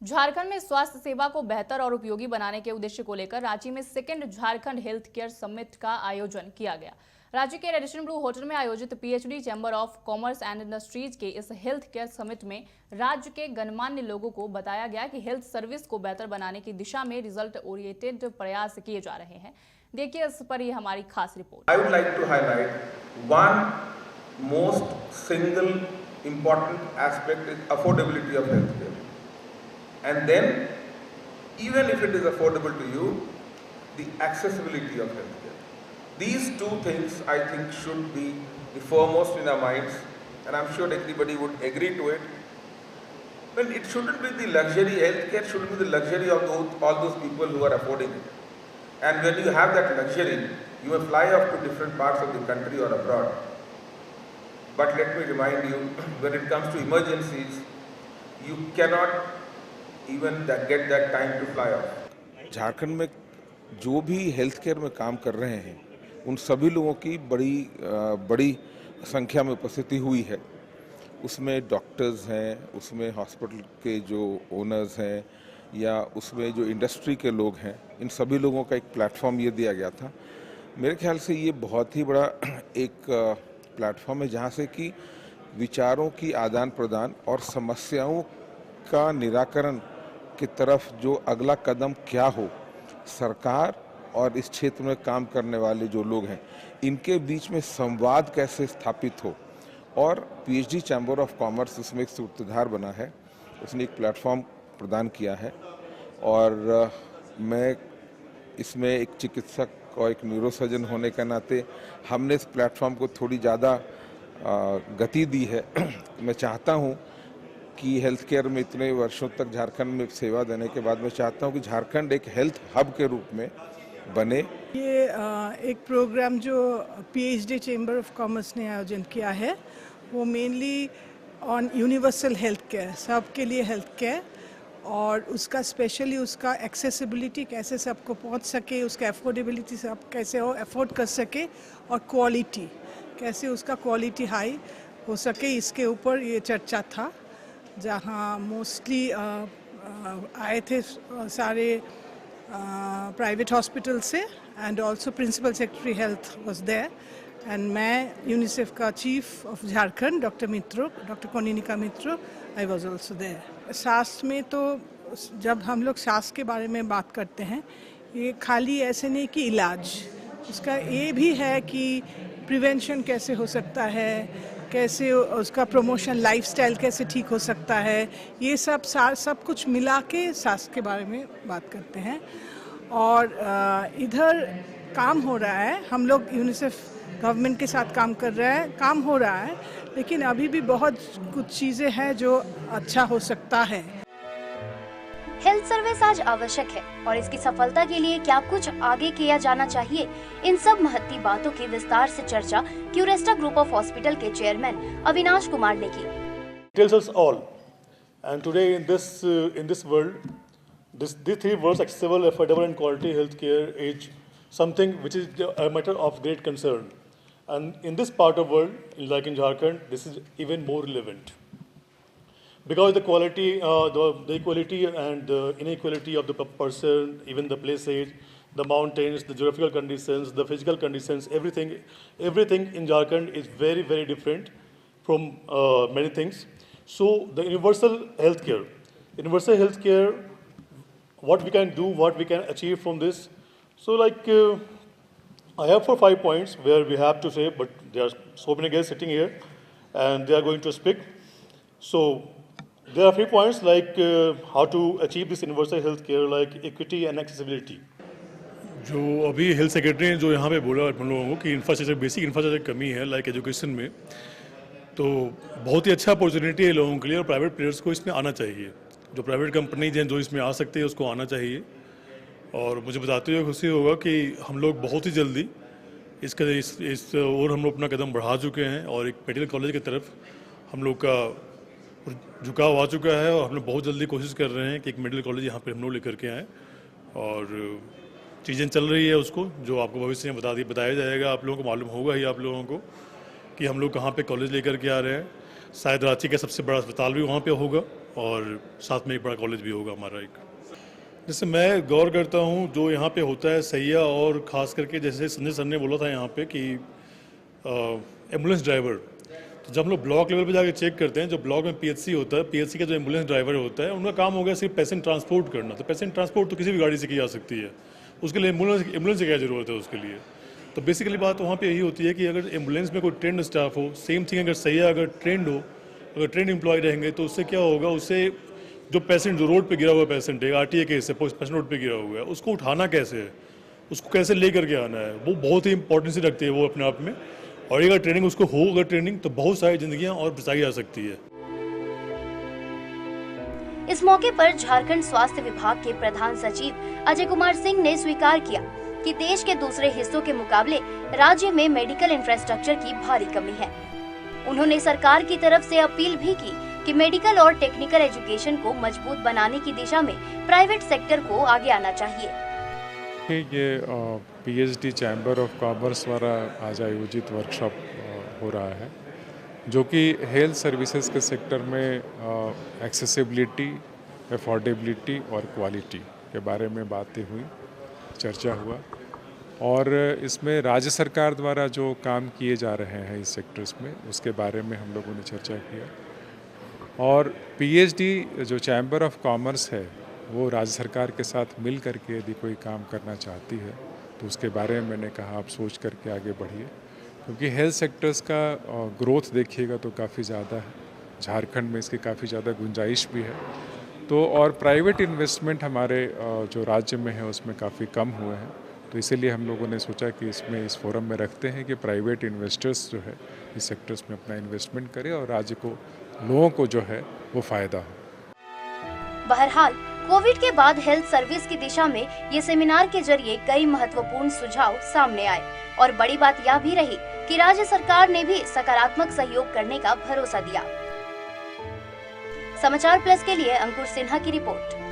झारखंड में स्वास्थ्य सेवा को बेहतर और उपयोगी बनाने के उद्देश्य को लेकर रांची में second Jharkhand health care summit का आयोजन किया गया। रांची के रेडिसन ब्लू होटल में आयोजित PhD chamber of commerce and industries के इस हेल्थ केयर समिट में राज्य के गणमान्य लोगों को बताया गया कि हेल्थ सर्विस को बेहतर बनाने की दिशा में रिजल्ट ओरिएंटेड प्रयास किए जा रहे हैं। देखिए इस पर ही हमारी खास report. I would like to highlight one most single important aspect is affordability of healthcare. And then, even if it is affordable to you, the accessibility of healthcare. These two things I think should be the foremost in our minds, and I'm sure everybody would agree to it. Well, it shouldn't be the luxury, healthcare shouldn't be the luxury of all those people who are affording it. And when you have that luxury, you may fly off to different parts of the country or abroad. But let me remind you, when it comes to emergencies, you cannot even get that time to fly off. Jharkhand में जो भी health care में काम कर रहे हैं उन सभी लोगों की बड़ी संख्या में उपस्थिति हुई है। उसमें डॉक्टर्स हैं, उसमें हॉस्पिटल के जो ओनर्स हैं या उसमें जो इंडस्ट्री के लोग हैं, इन सभी लोगों का एक प्लेटफॉर्म ये दिया गया था। मेरे ख्याल से ये बहुत ही बड़ा एक प्लेटफॉर्म है जहाँ से कि विचारों की आदान प्रदान और समस्याओं का निराकरण की तरफ जो अगला कदम क्या हो, सरकार और इस क्षेत्र में काम करने वाले जो लोग हैं इनके बीच में संवाद कैसे स्थापित हो, और पीएचडी चैम्बर ऑफ कॉमर्स उसमें एक सूत्रधार बना है, उसने एक प्लेटफॉर्म प्रदान किया है। और मैं इसमें एक चिकित्सक और एक न्यूरोसर्जन होने के नाते हमने इस प्लेटफॉर्म को थोड़ी ज़्यादा गति दी है। मैं चाहता हूँ कि हेल्थ केयर में इतने वर्षों तक झारखंड में सेवा देने के बाद मैं चाहता हूं कि झारखंड एक हेल्थ हब के रूप में बने। ये एक प्रोग्राम जो पीएचडी चैम्बर ऑफ कॉमर्स ने आयोजन किया है वो mainly on universal health care, सबके लिए हेल्थ केयर, और उसका स्पेशली उसका एक्सेसिबिलिटी कैसे सबको पहुंच सके, उसका अफोर्डेबिलिटी सब कैसे हो अफोर्ड कर सके, और क्वालिटी कैसे उसका क्वालिटी हाई हो सके, इसके ऊपर ये चर्चा था। जहाँ मोस्टली आए थे सारे प्राइवेट हॉस्पिटल से, and also principal secretary health was there, and मैं यूनिसेफ का chief of Jharkhand doctor Koninika Mitro, I was also there. स्वास्थ्य में तो जब हम लोग स्वास्थ्य के बारे में बात करते हैं, ये खाली ऐसे नहीं कि इलाज, उसका ये भी है कि प्रिवेंशन कैसे हो सकता है, कैसे उसका प्रमोशन, लाइफस्टाइल कैसे ठीक हो सकता है, ये सब कुछ मिला के स्वास्थ्य के बारे में बात करते हैं। और इधर काम हो रहा है, हम लोग यूनिसेफ गवर्नमेंट के साथ काम कर रहे हैं, काम हो रहा है, लेकिन अभी भी बहुत कुछ चीज़ें हैं जो अच्छा हो सकता है। हेल्थ सर्विस आज आवश्यक है और इसकी सफलता के लिए क्या कुछ आगे किया जाना चाहिए, इन सब महत्वपूर्ण बातों की विस्तार से चर्चा क्यूरेस्टा ग्रुप ऑफ हॉस्पिटल के चेयरमैन अविनाश कुमार ने की। Tells us all, and today in this world, these three words, accessible, affordable, and quality healthcare, is something which is a matter of great concern, and in this part of world, like in Jharkhand, this is even more relevant. Because the quality, the equality and the inequality of the person, even the places, the mountains, the geographical conditions, the physical conditions, everything in Jharkhand is very, very different from many things. So the universal healthcare, what we can do, what we can achieve from this. So like I have 4 or 5 points where we have to say, but there are so many guests sitting here and they are going to speak. So there are 3 points like how to achieve this universal health care, like equity and accessibility. जो अभी health secretary ने जो यहाँ पे बोला हम लोगों को कि इंफ्रास्ट्रक्चर, बेसिक इंफ्रास्ट्रक्चर कमी है लाइक एजुकेशन में, तो बहुत ही अच्छा अपॉर्चुनिटी है लोगों के लिए और प्राइवेट प्लेयर्स को इसमें आना चाहिए। जो प्राइवेट कंपनीज हैं जो इसमें आ सकते हैं उसको आना चाहिए। और मुझे बताते हुए खुशी होगा कि हम लोग बहुत ही जल्दी इस और हम लोग अपना कदम बढ़ा चुके हैं और एक मेडिकल कॉलेज की तरफ हम लोग का झुकाव आ चुका है, और हम लोग बहुत जल्दी कोशिश कर रहे हैं कि एक मेडिकल कॉलेज यहाँ पे हम लोग लेकर के आएँ। और चीज़ें चल रही है उसको, जो आपको भविष्य में बताया जाएगा, आप लोगों को मालूम होगा ही आप लोगों को कि हम लोग कहाँ पे कॉलेज लेकर के आ रहे हैं। शायद रांची का सबसे बड़ा अस्पताल भी वहाँ पे होगा और साथ में एक बड़ा कॉलेज भी होगा हमारा एक। जैसे मैं गौर करता हूँ जो यहाँ पे होता है सैया, और ख़ास करके जैसे संजय सर ने बोला था यहाँ पे कि एम्बुलेंस ड्राइवर, तो जब हम लोग ब्लॉक लेवल पे जाके चेक करते हैं, जो ब्लॉक में पीएचसी होता है, पीएचसी का जो एम्बुलेंस ड्राइवर होता है, उनका काम हो गया सिर्फ पेशेंट ट्रांसपोर्ट करना। तो पेशेंट ट्रांसपोर्ट तो किसी भी गाड़ी से की जा सकती है, उसके लिए एम्बुलेंस की क्या ज़रूरत है उसके लिए। तो बेसिकली बात वहाँ पे यही होती है कि अगर एम्बुलेंस में कोई ट्रेंड स्टाफ हो, सेम थिंग अगर सैया अगर ट्रेंड हो, अगर ट्रेंड एम्प्लॉय रहेंगे, तो उससे क्या होगा, उससे जो पेशेंट जो रोड पे गिरा हुआ पेशेंट है, आरटीए केस है, पेशेंट रोड पे गिरा हुआ है, उसको उठाना कैसे है, उसको कैसे लेकर के आना है, वो बहुत ही इंपॉर्टेंसी रखती है वो अपने आप में। और अगर ट्रेनिंग उसको हो, अगर ट्रेनिंग, तो बहुत सारी जिंदगियां और बचाई जा सकती है। इस मौके पर झारखंड स्वास्थ्य विभाग के प्रधान सचिव अजय कुमार सिंह ने स्वीकार किया कि देश के दूसरे हिस्सों के मुकाबले राज्य में मेडिकल इंफ्रास्ट्रक्चर की भारी कमी है। उन्होंने सरकार की तरफ से अपील भी की कि मेडिकल और टेक्निकल एजुकेशन को मजबूत बनाने की दिशा में प्राइवेट सेक्टर को आगे आना चाहिए। ये पीएचडी चैम्बर ऑफ कॉमर्स द्वारा आज आयोजित वर्कशॉप हो रहा है, जो कि हेल्थ सर्विसेज के सेक्टर में एक्सेसिबिलिटी, अफोर्डेबिलिटी और क्वालिटी के बारे में बातें हुई, चर्चा हुआ। और इसमें राज्य सरकार द्वारा जो काम किए जा रहे हैं इस सेक्टर्स में, उसके बारे में हम लोगों ने चर्चा किया। और पीएचडी जो चैम्बर ऑफ कॉमर्स है, वो राज्य सरकार के साथ मिल करके यदि कोई काम करना चाहती है तो उसके बारे में मैंने कहा आप सोच करके आगे बढ़िए, क्योंकि हेल्थ सेक्टर्स का ग्रोथ देखिएगा तो काफ़ी ज़्यादा है, झारखंड में इसकी काफ़ी ज़्यादा गुंजाइश भी है। तो और प्राइवेट इन्वेस्टमेंट हमारे जो राज्य में है उसमें काफ़ी कम हुए हैं, तो इसीलिए हम लोगों ने सोचा कि इसमें इस फोरम में रखते हैं कि प्राइवेट इन्वेस्टर्स जो है इस सेक्टर्स में अपना इन्वेस्टमेंट करें और राज्य को, लोगों को जो है वो फ़ायदा हो। बहरहाल कोविड के बाद हेल्थ सर्विस की दिशा में ये सेमिनार के जरिए कई महत्वपूर्ण सुझाव सामने आए और बड़ी बात यह भी रही कि राज्य सरकार ने भी सकारात्मक सहयोग करने का भरोसा दिया। समाचार प्लस के लिए अंकुर सिन्हा की रिपोर्ट।